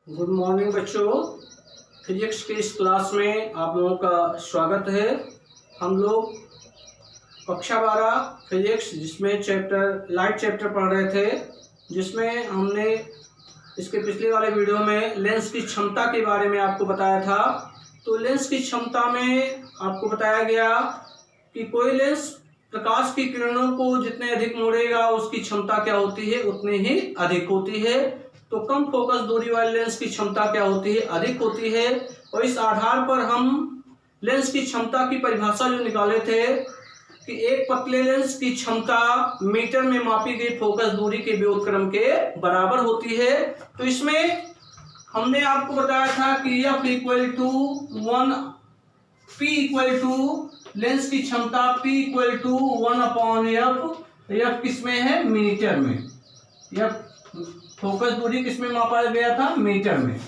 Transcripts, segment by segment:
Good morning बच्चों। Physics की इस क्लास में आप लोगों का स्वागत है। हम लोग कक्षा 12 फिजिक्स जिसमें लाइट चैप्टर पढ़ रहे थे, जिसमें हमने इसके पिछले वाले वीडियो में लेंस की क्षमता के बारे में आपको बताया था। तो लेंस की क्षमता में आपको बताया गया कि कोई लेंस प्रकाश की किरणों को जितने अधिक मोड़ेगा उसकी क्षमता क्या होती है, उतनी ही अधिक होती है। तो कम फोकस दूरी वाले लेंस की क्षमता क्या होती है, अधिक होती है। और इस आधार पर हम लेंस की क्षमता की परिभाषा जो निकाले थे कि एक पतले लेंस की क्षमता मीटर में मापी गई फोकस दूरी के व्युत्क्रम के बराबर होती है। तो इसमें हमने आपको बताया था कि F equal to 1 P equal to lens की क्षमता P equal to 1/F। F किसमें है, मीटर में। F फोकस दूरी किसमें मापा गया था, मीटर में।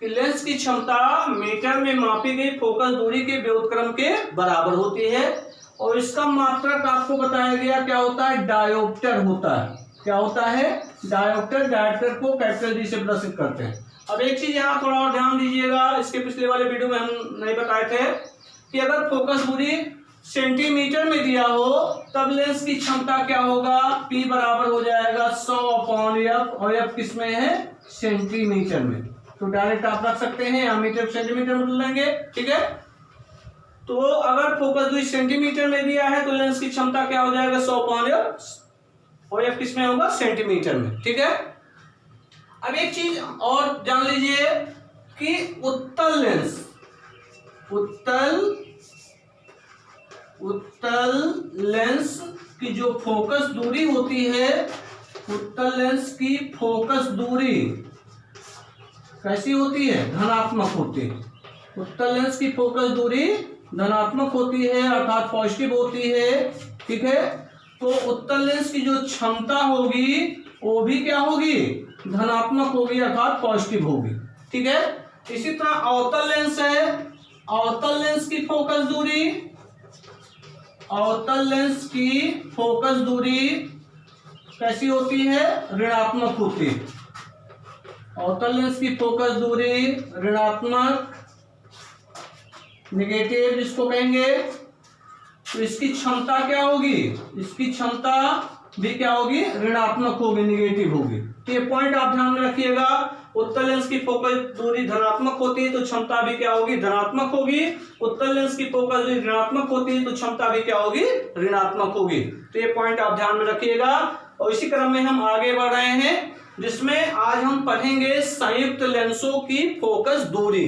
कि लेंस की क्षमता मीटर में मापी गई फोकस दूरी के व्युत्क्रम के बराबर होती है। और इसका मात्रक आपको बताया गया क्या होता है, डायोप्टर होता है। क्या होता है, डायोप्टर। डायोप्टर को कैपिटल डी से प्रदर्शित करते हैं। अब एक चीज यहाँ थोड़ा और ध्यान दीजिएगा, इसके पिछले वाले वीडियो में हम नहीं बताए थे कि अगर फोकस दूरी सेंटीमीटर में दिया हो तब लेंस की क्षमता क्या होगा, P बराबर हो जाएगा 100/F। और F किसमें है, सेंटीमीटर में। तो डायरेक्ट आप रख सकते हैं, या मीटर सेंटीमीटर में बदल लेंगे, ठीक है। तो अगर फोकस दूरी सेंटीमीटर में दिया है तो लेंस की क्षमता क्या हो जाएगा, 100/F। और F किसमें होगा, सेंटीमीटर में, ठीक है। अब एक चीज और जान लीजिए कि उत्तल लेंस की जो फोकस दूरी होती है, उत्तल लेंस की फोकस दूरी कैसी होती है, धनात्मक होती है। उत्तल लेंस की फोकस दूरी धनात्मक होती है, अर्थात पॉजिटिव होती है, ठीक है। तो उत्तल लेंस की जो क्षमता होगी वो भी क्या होगी, धनात्मक होगी, अर्थात पॉजिटिव होगी, ठीक है। इसी तरह अवतल लेंस है। अवतल लेंस की फोकस दूरी कैसी होती है, ऋणात्मक होती है। अवतल लेंस की फोकस दूरी ऋणात्मक, नेगेटिव जिसको कहेंगे। तो इसकी क्षमता क्या होगी, इसकी क्षमता भी क्या होगी, ऋणात्मक होगी, नेगेटिव होगी। तो ये पॉइंट आप ध्यान में रखिएगा। उत्तल लेंस की फोकस दूरी धनात्मक होती है तो क्षमता भी क्या होगी, धनात्मक होगी। उत्तल लेंस की फोकस दूरी ऋणात्मक होती है तो क्षमता भी क्या होगी, ऋणात्मक होगी। तो ये पॉइंट आप ध्यान में रखिएगा। और इसी क्रम में हम आगे बढ़ रहे हैं, जिसमें आज हम पढ़ेंगे संयुक्त लेंसों की फोकस दूरी।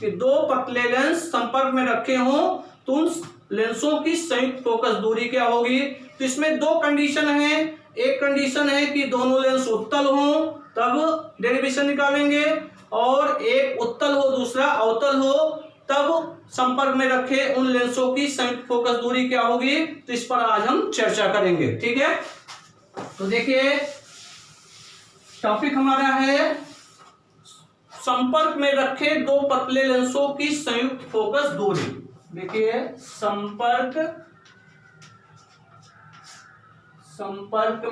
कि दो पतले लेंस संपर्क में रखे हों तो उन लेंसों की संयुक्त फोकस दूरी क्या होगी। तो इसमें दो कंडीशन है। एक कंडीशन है कि दोनों लेंस उत्तल हों, तब डेरिवेशन निकालेंगे। और एक उत्तल हो, दूसरा अवतल हो, तब संपर्क में रखे उन लेंसों की संयुक्त फोकस दूरी क्या होगी। तो इस पर आज हम चर्चा करेंगे, ठीक है। तो देखिए टॉपिक हमारा है संपर्क में रखे दो पतले लेंसों की संयुक्त फोकस दूरी। देखिए संपर्क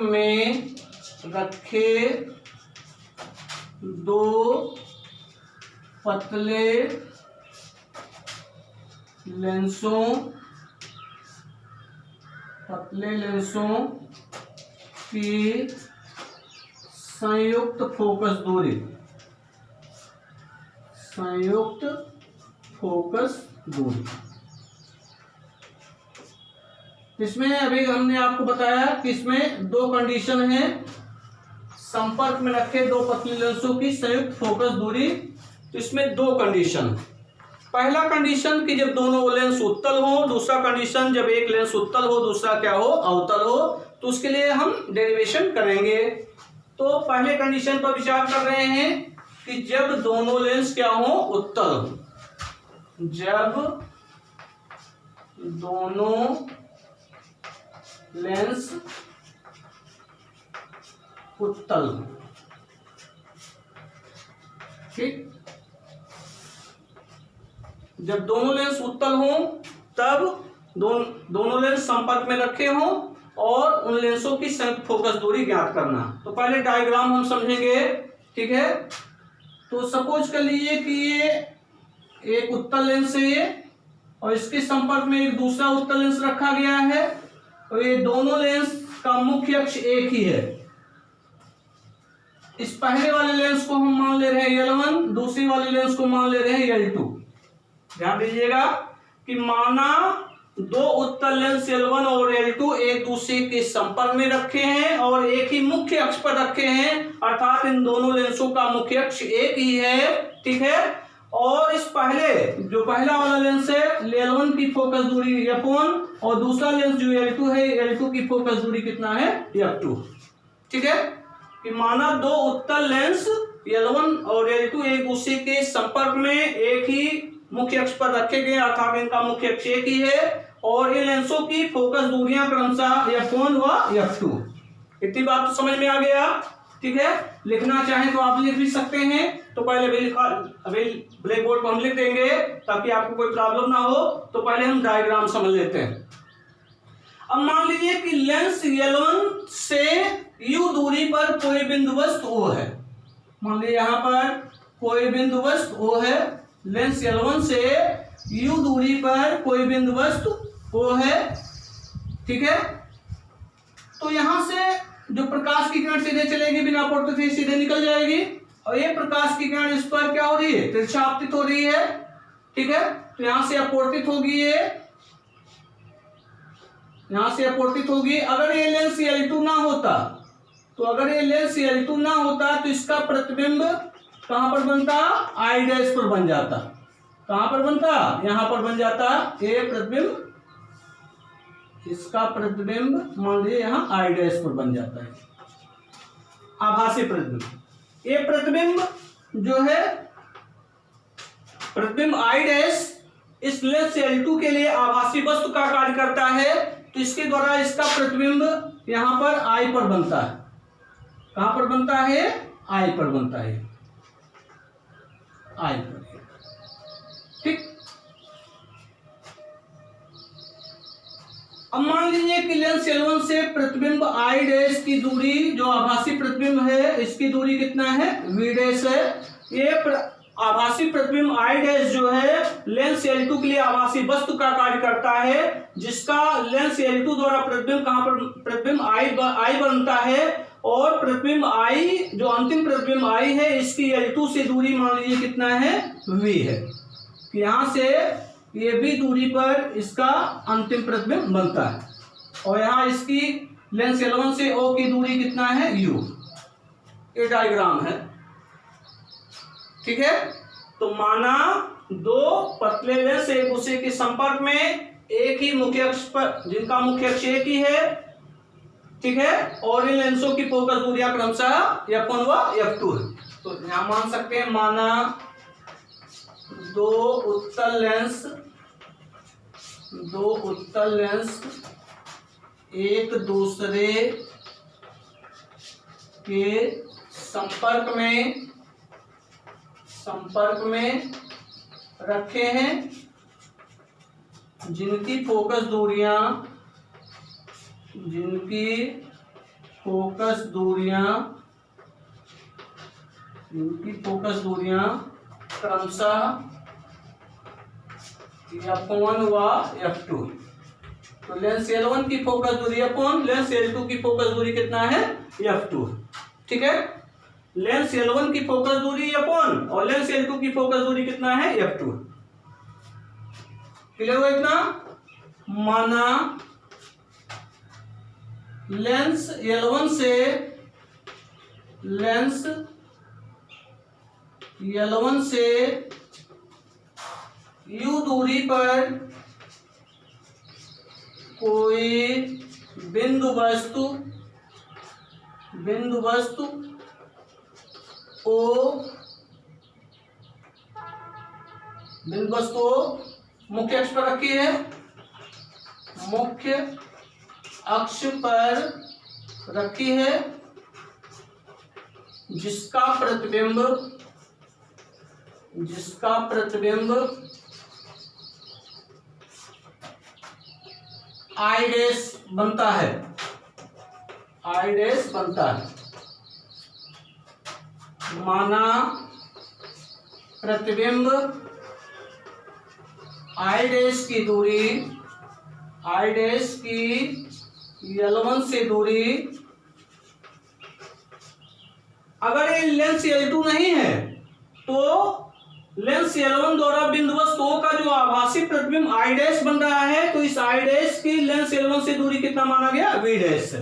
में रखे दो पतले लेंसों की संयुक्त फोकस दूरी। इसमें अभी हमने आपको बताया कि इसमें दो कंडीशन है। संपर्क में रखे दो पतले लेंसों की संयुक्त फोकस दूरी। तो इसमें दो कंडीशन। पहला कंडीशन कि जब दोनों लेंस उत्तल हो, दूसरा कंडीशन जब एक लेंस उत्तल हो दूसरा क्या हो, अवतल हो। तो उसके लिए हम डेरिवेशन करेंगे। तो पहले कंडीशन पर विचार कर रहे हैं कि जब दोनों लेंस क्या हो, उत्तल हो। जब दोनों लेंस उत्तल हो, ठीक। जब दोनों लेंस उत्तल हो तब दोनों लेंस संपर्क में रखे हों और उन लेंसों की संयुक्त फोकस दूरी ज्ञात करना। तो पहले डायग्राम हम समझेंगे, ठीक है। तो सपोज कर लीजिए कि ये एक उत्तल लेंस है ये, और इसके संपर्क में एक दूसरा उत्तल लेंस रखा गया है, और ये दोनों लेंस का मुख्य अक्ष एक ही है। इस पहले वाले लेंस को हम मान ले रहे हैं L1, दूसरी वाले लेंस को मान ले रहे हैं L2। ध्यान दीजिएगा कि माना दो उत्तल लेंस L1 और L2 एक दूसरे के संपर्क में रखे हैं और एक ही मुख्य अक्ष पर रखे हैं, अर्थात इन दोनों लेंसों का मुख्य अक्ष एक ही है, ठीक है। और इस जो पहला वाला लेंस है L1 की फोकस दूरी f1 और दूसरा लेंस जो L2 है, L2 की फोकस दूरी कितना है, f2, ठीक है। कि माना दो उत्तल लेंस L1 और L2 एक दूसरे के संपर्क में एक ही मुख्य अक्ष पर रखे गए, अर्थात इनका मुख्य अक्ष एक ही है, और इन लेंसों की फोकस दूरियां क्रमशः f1 व f2। इतनी बात तो समझ में आ गया, ठीक है। लिखना चाहें तो आप लिख भी सकते हैं, तो पहले अभी ब्लैक बोर्ड पर हम लिख देंगे ताकि आपको कोई प्रॉब्लम ना हो। तो पहले हम डायग्राम समझ लेते हैं। अब मान लीजिए कि लेंस L1 से U दूरी पर कोई बिंदु वस्तु O है। मान लीजिए यहाँ पर कोई बिंदु वस्तु O है, लेंस L1 से U दूरी पर कोई बिंदु वस्तु O है, ठीक है। तो यहां से जो प्रकाश की किरण सीधे चलेगी, बिना अपवर्तित हुए सीधे निकल जाएगी, और ये प्रकाश की किरण इस पर क्या हो रही है, तिरछा आपतित हो रही है, ठीक है। तो यहां से अपवर्तित होगी, ये यहां से अपवर्तित होगी। अगर ये लेंस L2 ना होता, तो अगर ये लेंस L2 ना होता तो इसका प्रतिबिंब कहां पर बनता, I डैश पर बन जाता। कहां पर बनता, यहां पर बन जाता। ये प्रतिबिंब, इसका प्रतिबिंब मान लीजिए यहां I डैश पर बन जाता है, आभासी प्रतिबिंब। ये प्रतिबिंब जो है, प्रतिबिंब I डैश इस लेंस L2 के लिए आभासी वस्तु का कार्य करता है, तो इसके द्वारा इसका प्रतिबिंब यहां पर I पर बनता है। कहां पर बनता है, I पर बनता है, I पर, ठीक। अब मान लीजिए कि लेंस L1 से प्रतिबिंब I डैश की दूरी, जो आभासी प्रतिबिंब है, इसकी दूरी कितना है, V डैश है। ये आभासी प्रतिबिंब I डैश जो है लेंस L2 के लिए आभासी वस्तु का कार्य करता है, जिसका लेंस L2 द्वारा प्रतिबिंब कहां पर, प्रतिबिंब I बनता है, और प्रतिबिंब I जो अंतिम प्रतिबिंब I है, इसकी L2 से दूरी मान लीजिए कितना है, V है। यहां से ये भी दूरी पर इसका अंतिम प्रतिबिंब बनता है, और यहाँ इसकी लेंस L1 से O की दूरी कितना है, U। ये डायग्राम है, ठीक है। तो माना दो पतले लेंस एक दूसरे के संपर्क में एक ही मुख्य अक्ष पर, जिनका मुख्य अक्ष एक ही है, ठीक है, और इन लेंसों की फोकस दूरियां क्रमशः f1 व f2 है। तो यहां मान सकते हैं, माना दो उत्तल लेंस एक दूसरे के संपर्क में रखे हैं, जिनकी फोकस दूरियां क्रमशः f1 व f2। तो लेंस L1 की फोकस दूरी f1, लेंस L2 की फोकस दूरी कितना है, f2, ठीक है। लेंस L1 की फोकस दूरी f1 और लेंस L2 की फोकस दूरी कितना है, f2। क्लियर हुआ इतना। माना लेंस L1 से U दूरी पर कोई बिंदु वस्तु मुख्य अक्ष पर रखी है, मुख्य अक्ष पर रखी है, जिसका प्रतिबिंब I डैश बनता है, माना प्रतिबिंब आई डैश की दूरी, आई डैश की L1 से दूरी, अगर ये लेंस L2 नहीं है तो लेंस L1 द्वारा बिंदुवस्त O का जो आभासी प्रतिबिंब आई डैश बन रहा है, तो इस आई डैश की लेंस L1 से दूरी कितना माना गया? V dash.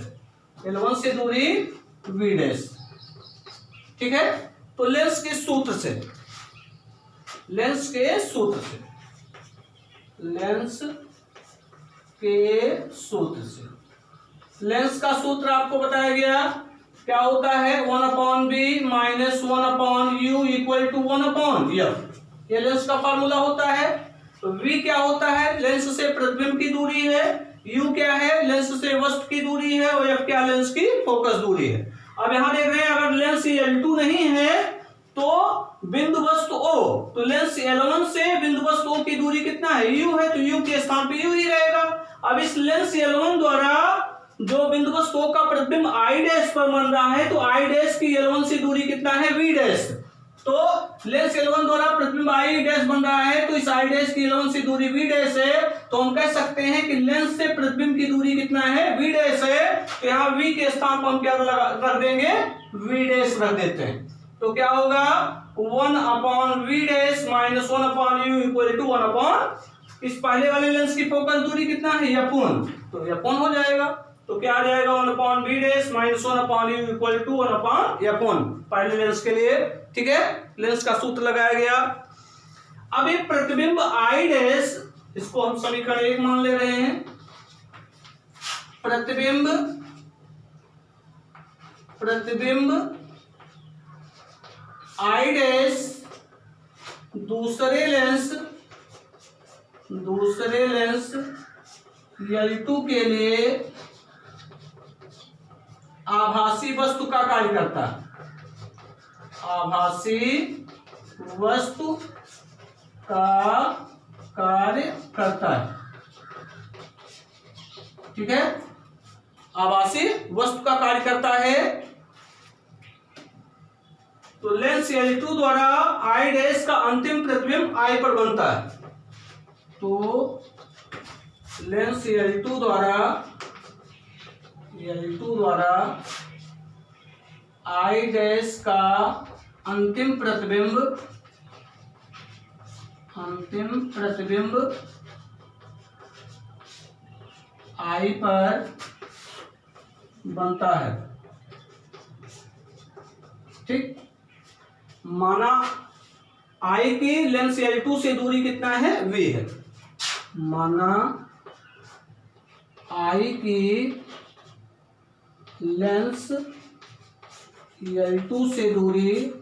L1 से दूरी V डैश, ठीक है। तो लेंस के सूत्र से, लेंस के सूत्र से, लेंस के सूत्र से, लेंस का सूत्र आपको बताया गया क्या होता है? 1/b minus 1/u equal to 1/f। ये लेंस का फार्मूला होता है। तो v क्या होता है? लेंस से प्रतिबिंब की दूरी है। u क्या है? लेंस से वस्तु की दूरी है। और f क्या? लेंस की फोकस दूरी है। अब यहां देख रहे हैं, अगर लेंस L2 नहीं है तो बिंदु वस्तु O, तो लेंस L1 से बिंदु वस्तु O की दूरी कितना है? u है, तो u के स्थान पे u ही रहेगा। अब इस लेंस L1 द्वारा जो बिंदु वस्तु O का प्रतिबिंब आई डैश पर बन रहा है, तो आई डैश की L1 से दूरी कितना है? V dash. तो लेंस L1 द्वारा प्रतिबिंब आई डैश बन रहा है, तो इस आई डैश की L1 से दूरी V डैश है। तो हम कह सकते हैं कि लेंस से प्रतिबिंब की दूरी कितना है? V डैश है। तो यहाँ V के स्थान पर हम क्या रख देंगे? V डैश रख देते हैं। तो क्या होगा? 1/v dash minus 1/u equal to 1/, इस पहले वाले लेंस की फोकस दूरी कितना है? f1, तो f1 हो जाएगा। तो क्या आ जाएगा? 1/v dash minus 1/u equal to 1/f1 पहले लेंस के लिए, ठीक है। लेंस का सूत्र लगाया गया। अब एक प्रतिबिंब आई डैश, इसको हम समीकरण 1 मान ले रहे हैं। प्रतिबिंब आई डैश दूसरे लेंस L2 के लिए आभासी वस्तु का कार्य करता है। आभासी वस्तु का कार्य करता है, ठीक है। आभासी वस्तु का कार्य करता है। तो लेंस L2 द्वारा आई डैश का अंतिम प्रतिबिंब I पर बनता है। तो लेंस L2 द्वारा आई डैश का अंतिम प्रतिबिंब I पर बनता है, ठीक। माना I की लेंस L2 से दूरी कितना है? V है। माना I की लेंस L2 से दूरी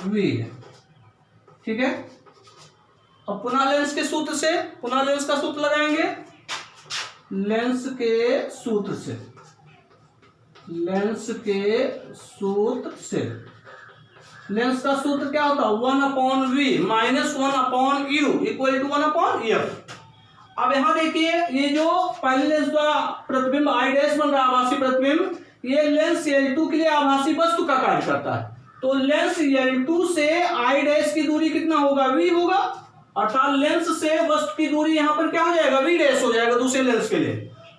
V है, ठीक है। अब पुनः लेंस के सूत्र से, पुनः लेंस का सूत्र लगाएंगे। लेंस के सूत्र से, लेंस का सूत्र क्या होता है? 1/v minus 1/u equal to 1/f। अब यहां देखिए, ये जो पहले लेंस का प्रतिबिंब आई डैश बन रहा है, आभासी प्रतिबिंब, ये लेंस L2 के लिए आभासी वस्तु का कार्य करता है। तो लेंस L2 से आई डैश की दूरी कितना होगा? V होगा। अर्थात लेंस से वस्तु की दूरी यहां पर क्या हो जाएगा? V डैश हो जाएगा दूसरे लेंस के लिए।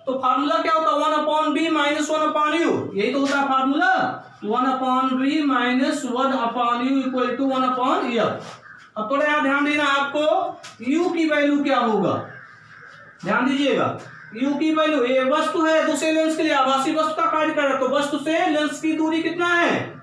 तो फार्मूला क्या होता है? 1/b माइनस 1/u, यही तो होता है formula. 1/b minus 1/u equal to 1/f। अब थोड़ा यहाँ ध्यान देना, आपको u की वैल्यू क्या होगा, ध्यान दीजिएगा। u की वैल्यू, ये वस्तु है दूसरे लेंस के लिए आभासी वस्तु का कार्य कर रहा है, तो वस्तु से लेंस की दूरी कितना है?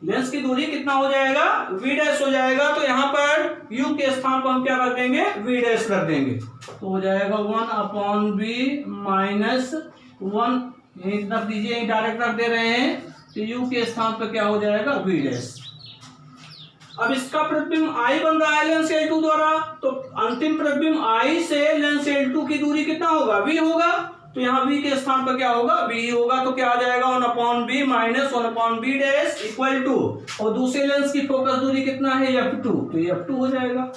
लेंस की दूरी कितना हो जाएगा? V डैश हो जाएगा। तो यहाँ पर u के स्थान पर हम क्या रख देंगे? V डैश रख देंगे। तो हो जाएगा 1/b माइनस 1, यही रख दीजिए, यही डायरेक्ट रख दे रहे हैं। तो u के स्थान पर क्या हो जाएगा? V dash. अब इसका प्रतिबिंब I बन रहा है लेंस L2 द्वारा, तो अंतिम प्रतिबिंब I से लेंस L2 की दूरी कितना होगा? V होगा। तो यहाँ V के स्थान पर क्या होगा? V होगा। तो क्या आ जाएगा? 1/b minus 1/b dash equal to, और दूसरे लेंस की फोकस दूरी कितना है? f2, तो ये f2 हो जाएगा।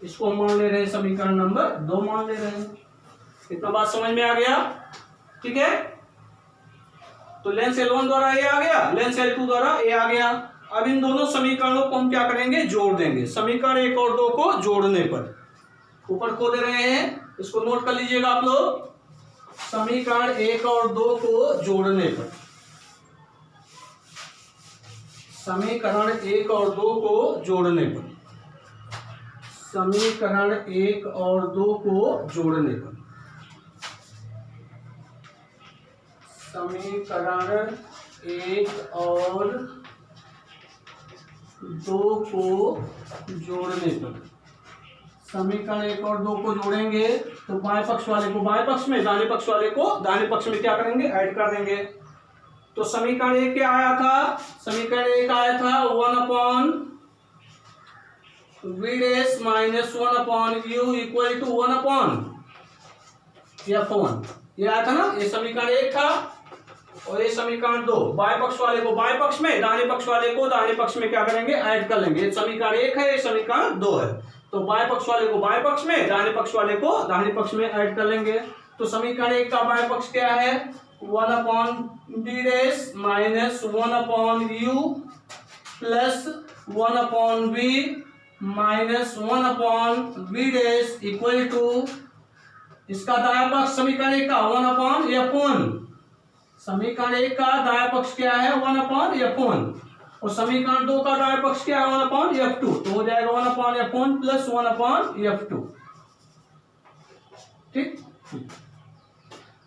इसको हम मान ले रहे हैं समीकरण नंबर 2 मान ले रहे हैं। इतना बात समझ में आ गया, ठीक है। तो लेंस L1 द्वारा ए आ गया, लेंस L2 द्वारा ए आ गया। अब इन दोनों समीकरणों को हम क्या करेंगे, जोड़ देंगे। समीकरण 1 और 2 को जोड़ने पर ऊपर को दे रहे हैं, इसको नोट कर लीजिएगा आप लोग। समीकरण 1 और 2 को जोड़ने पर, समीकरण 1 और 2 को जोड़ने पर, समीकरण 1 और 2 को जोड़ने पर, समीकरण 1 और 2 को जोड़ने पर, समीकरण 1 और 2 को जोड़ेंगे तो बाएं पक्ष वाले को बाएं पक्ष में, दाहिने पक्ष वाले को दाहिने पक्ष में क्या करेंगे, ऐड कर देंगे। तो समीकरण 1 क्या आया था, समीकरण 1 आया था 1 upon v dash minus 1 upon u equal to 1 upon f1, ये आया था ना, ये समीकरण 1 था। और ये समीकरण 2, बाएं पक्ष वाले को बाएं पक्ष में, दाहिने पक्ष वाले को दाहिने पक्ष में क्या करेंगे, ऐड कर लेंगे। ये समीकरण 1 है, ये समीकरण 2 है। तो बाएं पक्ष वाले को बाएं पक्ष में, दाहिने पक्ष वाले को दाहिने पक्ष में ऐड कर लेंगे। तो समीकरण 1 का बाएं पक्ष क्या है, 1 upon D dash minus 1 upon U plus 1 upon B minus 1 upon B dash equal to, इसका दायां पक्ष समीकरण 1 का 1 अपॉन f1, समीकरण 1 का दायां पक्ष क्या है, 1 अपॉन f1, और समीकरण 2 का दायां पक्ष क्या है, 1 अपॉन f2। तो हो जाएगा 1 upon f1 plus 1 upon f2। ठीक,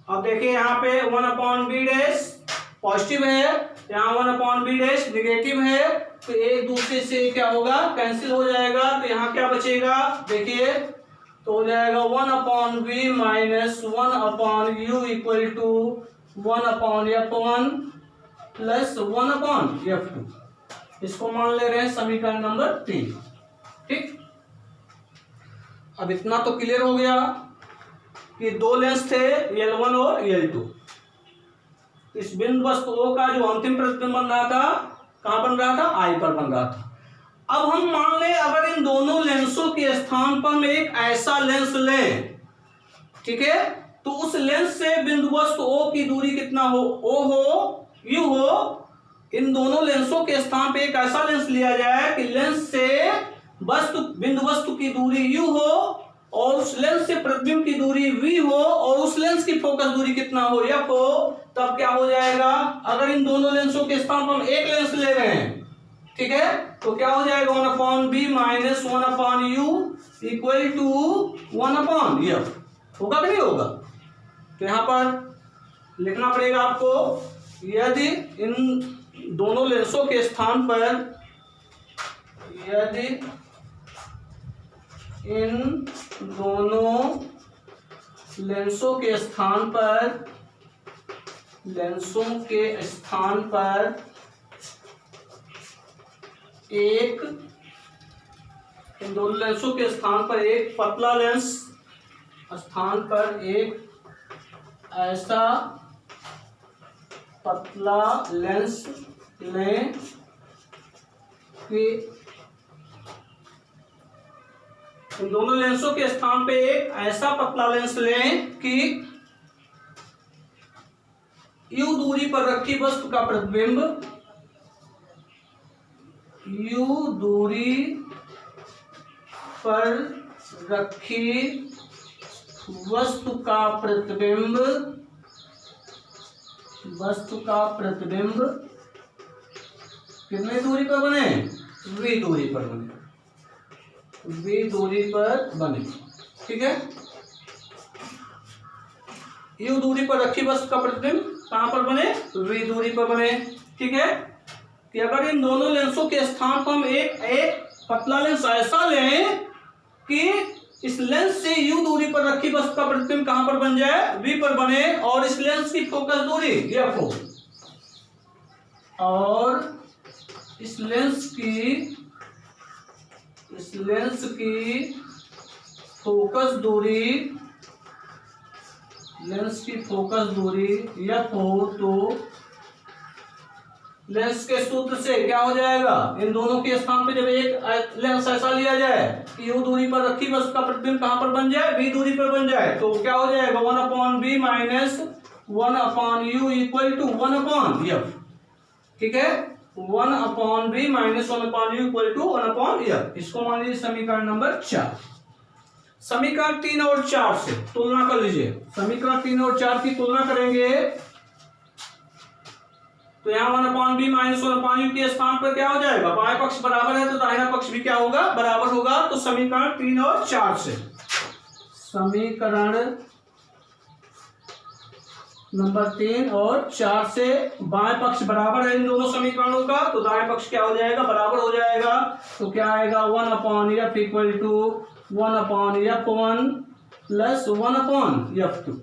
अब देखिए यहाँ पे 1 अपॉन बी डैश पॉजिटिव है, यहाँ 1 अपॉन बी डैश निगेटिव है, तो एक दूसरे से क्या होगा, कैंसिल हो जाएगा। तो यहाँ क्या बचेगा, देखिए तो हो जाएगा 1 upon B minus 1 upon U equal to 1 upon f1 plus 1 upon f2। इसको मान ले रहे हैं समीकरण नंबर 3। ठीक, अब इतना तो क्लियर हो गया कि दो लेंस थे L1 और L2। इस बिंदु वस्तु O का जो अंतिम प्रतिबिंब बन रहा था, कहां बन रहा था, I पर बन रहा था। अब हम मान लें अगर इन दोनों लेंसों के स्थान पर हम एक ऐसा लेंस लें, ठीक है, तो उस लेंस से बिंदु वस्तु O की दूरी कितना हो, O हो U हो, इन दोनों लेंसों के स्थान पे एक ऐसा लेंस लिया जाए कि लेंस से वस्तु बिंदु वस्तु की दूरी U हो और उस लेंस से प्रतिबिंब की दूरी V हो और उस लेंस की फोकस दूरी कितना हो, F हो। तब क्या हो जाएगा, अगर इन दोनों लेंसों के स्थान पर हम एक लेंस ले रहे हैं, ठीक है, तो क्या हो जाएगा 1 upon B minus 1 upon U equal to 1 upon F, होगा कि नहीं होगा। तो यहां पर लिखना पड़ेगा आपको, यदि इन दोनों लेंसों के स्थान पर, यदि इन दोनों लेंसों के स्थान पर, लेंसों के स्थान पर एक, इन दोनों लेंसों के स्थान पर एक पतला लेंस, स्थान पर एक ऐसा पतला लेंस लें कि इन दोनों लेंसों के स्थान पे एक ऐसा पतला लेंस लें कि U दूरी पर रखी वस्तु का प्रतिबिंब, U दूरी पर रखी वस्तु का प्रतिबिंब, वस्तु का प्रतिबिंब कितनी दूरी पर बने, V दूरी पर बने, V दूरी पर बने। ठीक है, U दूरी पर रखी वस्तु का प्रतिबिंब कहां पर बने, V दूरी पर बने। ठीक है, कि अगर इन दोनों लेंसों के स्थान पर हम एक पतला लेंस ऐसा लें कि इस लेंस से U दूरी पर रखी वस्तु का प्रतिबिंब कहां पर बन जाए, V पर बने, और इस लेंस की फोकस दूरी F हो, और इस लेंस की फोकस दूरी, लेंस की फोकस दूरी F हो, तो लेंस के सूत्र से क्या हो जाएगा, इन दोनों के स्थान पे जब एक लेंस ऐसा लिया जाए कि U दूरी पर रखी वस्तु का प्रतिबिंब कहां पर बन जाए, V दूरी पर बन जाए, तो क्या हो जाएगा 1 upon B minus 1/u equal to 1/f, ठीक है, 1/v minus 1/u equal to 1/f। इसको मान लीजिए समीकरण नंबर 4। समीकरण 3 और 4 से तुलना कर लीजिए। समीकरण 3 और 4 की तुलना करेंगे तो यहाँ 1/v माइनस 1/u के स्थान पर क्या हो जाएगा, बाएं पक्ष बराबर है तो दाहिना पक्ष भी क्या होगा, बराबर होगा। तो समीकरण 3 और 4 से, समीकरण नंबर 3 और 4 से बाएं पक्ष बराबर है इन दोनों समीकरणों का, तो दाएं पक्ष क्या हो जाएगा, बराबर हो जाएगा। तो क्या आएगा 1/f equal to 1/f1 plus 1/f2,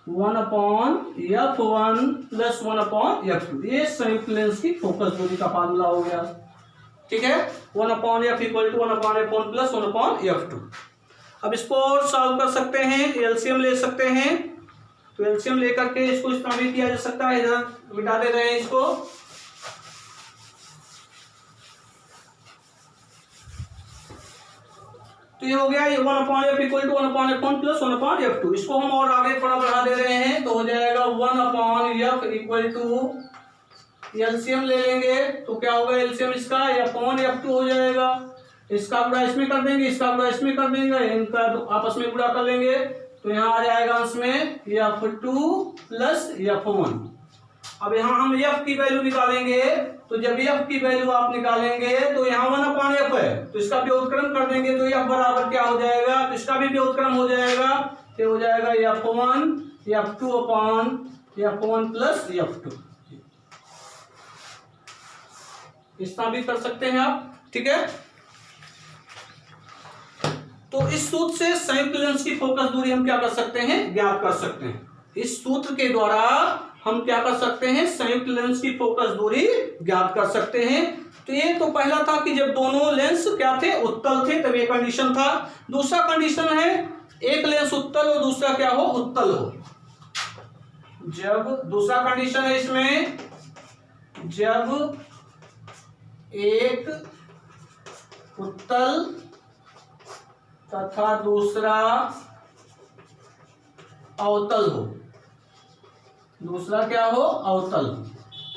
1/f1 plus 1/f2। ये संयुक्त लेंस की फोकस दूरी का फार्मूला हो गया, ठीक है। 1/f equal to 1/f1 plus 1/f2। अब इसको और सॉल्व कर सकते हैं, एलसीएम ले सकते हैं। तो एलसीएम लेकर के इसको इस तरह भी किया जा सकता है, इधर मिटा दे रहे हैं इसको। तो ये हो गया 1/f equal to 1/f1 plus 1/f2। इसको हम और आगे थोड़ा बढ़ा दे रहे हैं तो हो जाएगा 1/f इक्वल टू, एलसीएम ले लेंगे तो क्या होगा एलसीएम इसका, f1/f2 हो जाएगा। इसका गुणा इसमें कर देंगे, इसका गुणा इसमें कर देंगे, इनका आपस में गुणा कर लेंगे तो यहाँ आ जाएगा अंश में f2 प्लस f1। अब यहाँ हम f की वैल्यू निकालेंगे, तो जब f की वैल्यू आप निकालेंगे तो यहाँ 1/f है तो इसका व्युत्क्रम कर देंगे तो f बराबर क्या हो जाएगा, तो इसका भी व्युत्क्रम हो जाएगा, तो हो जाएगा f1 प्लस f2। इस तरह भी कर सकते हैं आप, ठीक है। तो इस सूत्र से संयुक्त लेंस की फोकस दूरी हम क्या कर सकते हैं, ज्ञात कर सकते हैं। इस सूत्र के द्वारा हम क्या कर सकते हैं, संयुक्त लेंस की फोकस दूरी ज्ञात कर सकते हैं। तो ये तो पहला था कि जब दोनों लेंस क्या थे, उत्तल थे, तब ये कंडीशन था। दूसरा कंडीशन है एक लेंस उत्तल हो दूसरा क्या हो, उत्तल हो। जब दूसरा कंडीशन है इसमें, जब एक उत्तल तथा दूसरा अवतल हो, दूसरा क्या हो, अवतल।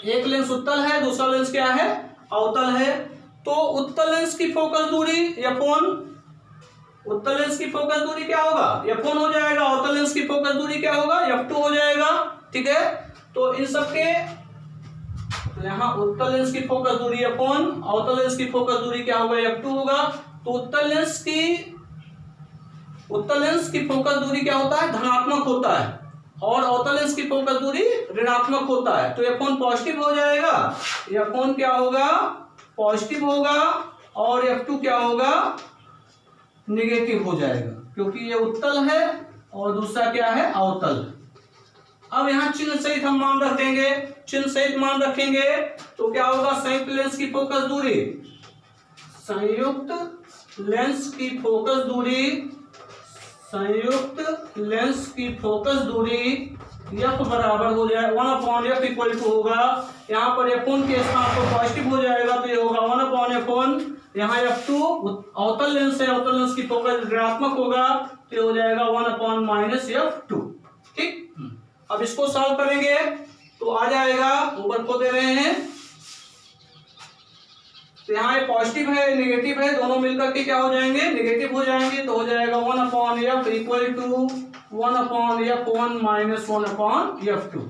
एक लेंस उत्तल है, दूसरा लेंस क्या है, अवतल है। तो उत्तल लेंस की फोकस दूरी f1, उत्तल लेंस की फोकस दूरी क्या होगा, f1 हो जाएगा। अवतल लेंस की फोकस दूरी क्या होगा, f2 हो जाएगा, ठीक है। तो इन सबके यहाँ उत्तल लेंस की फोकस दूरी f1, अवतल लेंस की फोकस दूरी क्या होगा, f2 होगा। तो उत्तल लेंस की फोकस दूरी क्या होता है, धनात्मक होता है, और अवतल लेंस की फोकस दूरी ऋणात्मक होता है। तो f1 पॉजिटिव हो जाएगा, f1 क्या होगा, पॉजिटिव होगा, और f2 क्या होगा, नेगेटिव हो जाएगा, क्योंकि ये उत्तल है और दूसरा क्या है, अवतल। अब यहाँ चिन्ह सहित हम मान रख देंगे, चिन्ह सहित मान रखेंगे तो क्या होगा, संयुक्त लेंस की फोकस दूरी, संयुक्त लेंस की फोकस दूरी, संयुक्त लेंस की फोकस दूरी f बराबर हो जाए 1/f इक्वल टू होगा, यहाँ पर f1 के स्थान पर पॉजिटिव हो जाएगा तो ये होगा 1/f1। यहाँ f2 अवतल लेंस है, अवतल लेंस की फोकस ऋणात्मक होगा तो ये हो जाएगा 1/-f2, ठीक। अब इसको सॉल्व करेंगे तो आ जाएगा, ऊपर को दे रहे हैं तो यहाँ ये पॉजिटिव है, नेगेटिव है, दोनों मिलकर के क्या हो जाएंगे, नेगेटिव हो जाएंगे। तो हो जाएगा 1/f equal to 1/f1 minus 1/f2।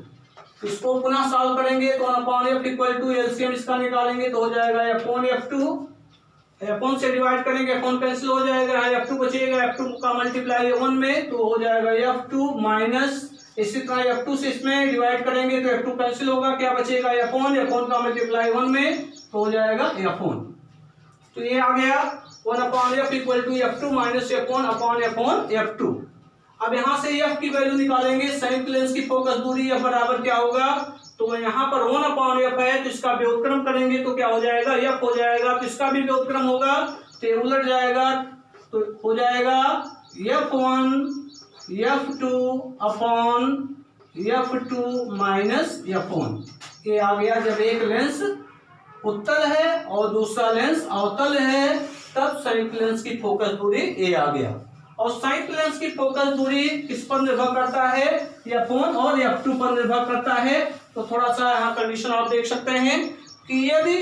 इसको पुनः सॉल्व करेंगे तो 1/f इक्वल टू, एलसीएम इसका निकालेंगे तो हो जाएगा f1/f2, f1 से डिवाइड करेंगे, f1 कैंसिल हो जाएगा, f2 बचेगा, f2 का मल्टीप्लाई 1 में तो हो जाएगा f2 माइनस, इसी तरह f2 से इसमें डिवाइड करेंगे तो f2 कैंसिल होगा, क्या बचेगा, f1 का मल्टीप्लाई 1 में तो हो जाएगा f1। तो ये आ गया 1/f equal to f2 minus f1/f2। अब यहाँ से f की वैल्यू निकालेंगे, संयुक्त लेंस की फोकस दूरी f बराबर क्या होगा, तो यहाँ पर 1/f है तो इसका व्युत्क्रम करेंगे तो क्या हो जाएगा, f हो जाएगा, तो इसका भी व्युत्क्रम होगा तो ये उलट जाएगा तो हो जाएगा f1 f2/f2 माइनस f1। ये आ गया जब एक लेंस उत्तल है और दूसरा लेंस अवतल है, तब संयुक्त लेंस की फोकस दूरी a आ गया। और संयुक्त लेंस की फोकस दूरी किस पर निर्भर करता है, F1 और F2 पर निर्भर करता है। तो थोड़ा सा यहाँ कंडीशन आप देख सकते हैं कि यदि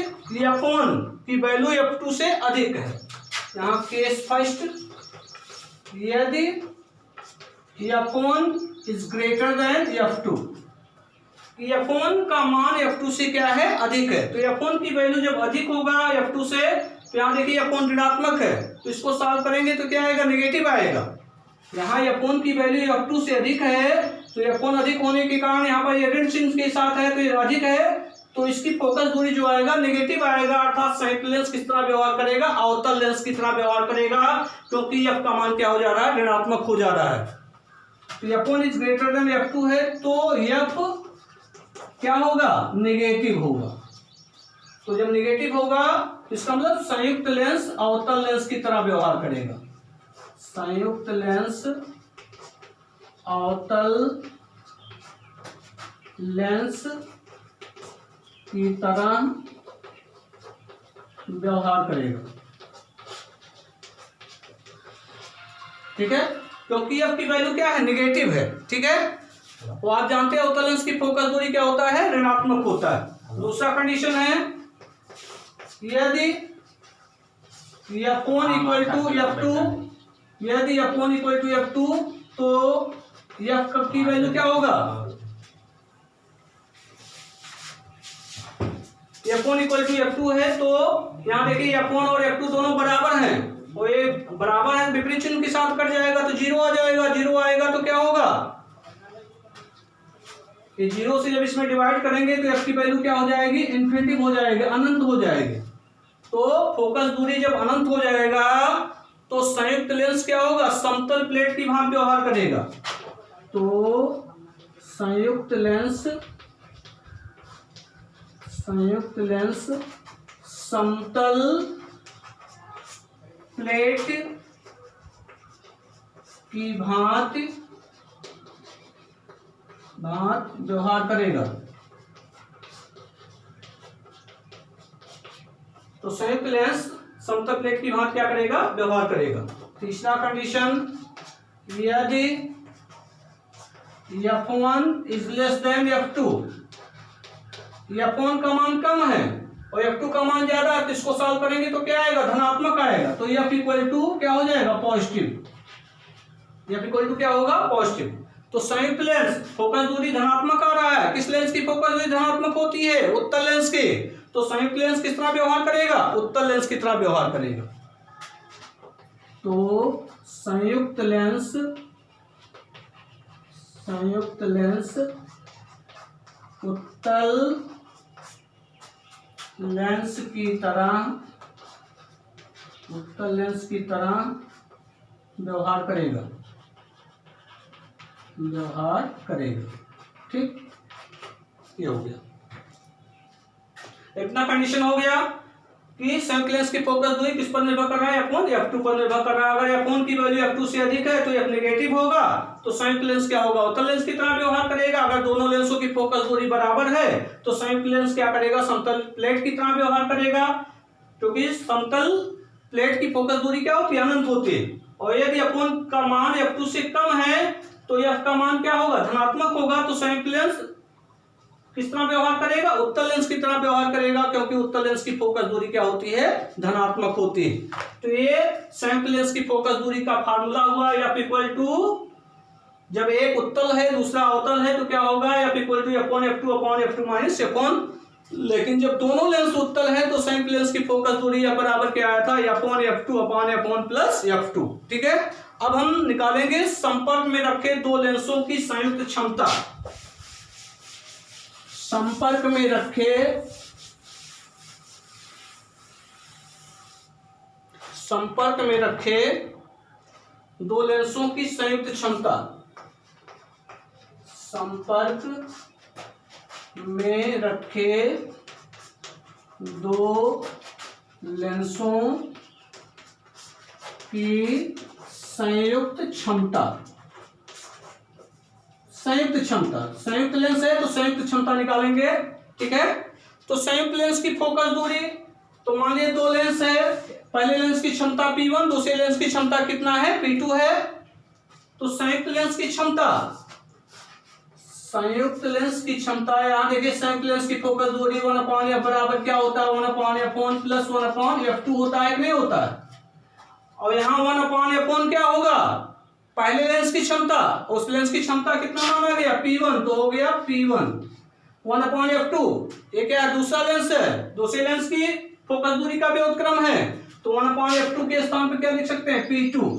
F1 की वैल्यू F2 से अधिक है, यहाँ केस फर्स्ट, यदि F1 is greater than F2, F1 का मान F2 से क्या है, अधिक है। तो F1 की वैल्यू जब अधिक होगा F2 से, तो यहाँ देखिए F1 ऋणात्मक है, तो इसको सॉल्व करेंगे तो क्या आएगा, नेगेटिव आएगा। यहाँ F1 की वैल्यू F2 से अधिक है, तो F1 अधिक होने के कारण यहाँ पर ये ऋण चिन्ह के साथ है, तो ये अधिक है, तो इसकी फोकस दूरी जो आएगा नेगेटिव आएगा, अर्थात संयुक्त लेंस किस तरह व्यवहार करेगा, अवतल लेंस की तरह व्यवहार करेगा, क्योंकि F का मान क्या हो जा रहा है, ऋणात्मक हो जा रहा है। तो F1 is greater than F2 है, तो F क्या होगा, नेगेटिव होगा। तो जब नेगेटिव होगा इसका मतलब संयुक्त लेंस अवतल लेंस की तरह व्यवहार करेगा, संयुक्त लेंस अवतल लेंस की तरह व्यवहार करेगा, ठीक है, क्योंकि F की वैल्यू क्या है, नेगेटिव है, ठीक है। तो आप जानते हैं अवतल लेंस की फोकस दूरी क्या होता है, ऋणात्मक होता है। दूसरा कंडीशन है यदि F1 इक्वल टू F2, यदि F1 इक्वल टू F2 तो F की वैल्यू क्या होगा, F1 इक्वल टू F2 है, तो यहाँ देखिए F1 और F2 दोनों बराबर हैं, और ये बराबर है, विपरीत चिन्ह के साथ कट जाएगा तो जीरो आ जाएगा, जीरो आएगा तो क्या होगा, ये जीरो से जब इसमें डिवाइड करेंगे तो F की वैल्यू क्या हो जाएगी, इन्फिनिटिव हो जाएगी, अनंत हो जाएगी। तो फोकस दूरी जब अनंत हो जाएगा तो संयुक्त लेंस क्या होगा, समतल प्लेट की भांति व्यवहार करेगा। तो संयुक्त लेंस समतल प्लेट की भांति व्यवहार करेगा। तो संयुक्त लेंस समतल प्लेट की भांति क्या करेगा, व्यवहार करेगा। तीसरा कंडीशन, यदि F1 is less than F2, F1 का मान कम है और F2 का मान ज्यादा है, तो इसको सॉल्व करेंगे तो क्या आएगा, धनात्मक आएगा। तो F इक्वल टू क्या हो जाएगा, पॉजिटिव, F इक्वल टू क्या होगा, पॉजिटिव। तो संयुक्त लेंस फोकस दूरी धनात्मक आ रहा है, किस लेंस की फोकस दूरी धनात्मक होती है, उत्तल लेंस की। तो संयुक्त लेंस किस तरह व्यवहार करेगा, उत्तल लेंस की तरह व्यवहार करेगा। तो संयुक्त लेंस उत्तल लेंस की तरह व्यवहार करेगा, ठीक, ये हो गया। इतना कंडीशन हो गया कि संयुक्त लेंस की फोकस दूरी किस पर निर्भर कर रहा है, F1 F2 पर निर्भर कर रहा है। अगर F1 की वैल्यू F2 से अधिक है तो F नेगेटिव होगा, तो संयुक्त लेंस क्या होगा, उत्तल लेंस की तरह व्यवहार करेगा। अगर दोनों लेंसों की फोकस दूरी बराबर है तो संयुक्त लेंस क्या करेगा, समतल प्लेट की तरह व्यवहार करेगा, क्योंकि समतल प्लेट की फोकस दूरी क्या होती है, अनंत होती है। और यदि F1 का मान F2 से कम है तो F का मान क्या होगा, धनात्मक होगा। तो संयुक्त लेंस किस तरह व्यवहार करेगा, उत्तल लेंस की तरह व्यवहार करेगा, क्योंकि उत्तल लेंस की फोकस दूरी क्या होती है, धनात्मक होती है। तो ये संयुक्त लेंस की फोकस दूरी का फार्मूला हुआ, F इक्वल टू, जब एक उत्तल है दूसरा अवतल है तो क्या होगा, F equal to F1 F2 upon F2 minus F1। लेकिन जब दोनों लेंस उत्तल है तो संयुक्त लेंस की फोकस दूरी बराबर क्या आया था, F1 F2 upon F1 plus F2, ठीक है। अब हम निकालेंगे संपर्क में रखे दो लेंसों की संयुक्त क्षमता। संपर्क में रखे दो लेंसों की संयुक्त क्षमता, संपर्क में रखे दो लेंसों की संयुक्त क्षमता, संयुक्त लेंस है तो संयुक्त क्षमता निकालेंगे, ठीक है। तो संयुक्त लेंस की फोकस दूरी, तो मान लीजिए दो लेंस है, पहले लेंस की क्षमता P1, दूसरे लेंस की क्षमता कितना है, P2 है। तो संयुक्त लेंस की क्षमता, संयुक्त लेंस की क्षमता यहाँ देखिए, संयुक्त लेंस की फोकस दूरी 1/f बराबर क्या होता है, 1/f1 प्लस 1/f2 होता है कि नहीं होता है। और यहाँ 1/f1 क्या होगा, पहले लेंस की क्षमता, उस लेंस की क्षमता कितना माना गया, P1, तो हो गया P1 1/f2। ये क्या है, दूसरा लेंस है, दूसरे लेंस की फोकस दूरी का व्युत्क्रम है, तो 1/f2 के स्थान पे क्या लिख सकते हैं, P2।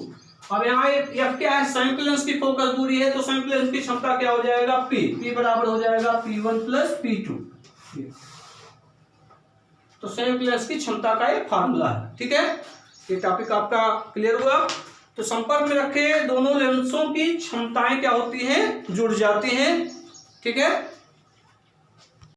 अब यहाँ f क्या है, संयुक्त लेंस की फोकस दूरी है, तो संयुक्त लेंस की क्षमता क्या हो जाएगा, P बराबर हो जाएगा P1 प्लस P2। तो संयुक्त लेंस की क्षमता का ये फार्मूला है। ठीक है, ये टॉपिक आपका क्लियर हुआ। तो संपर्क में रखे दोनों लेंसों की क्षमताएं क्या होती हैं, जुड़ जाती हैं। ठीक है।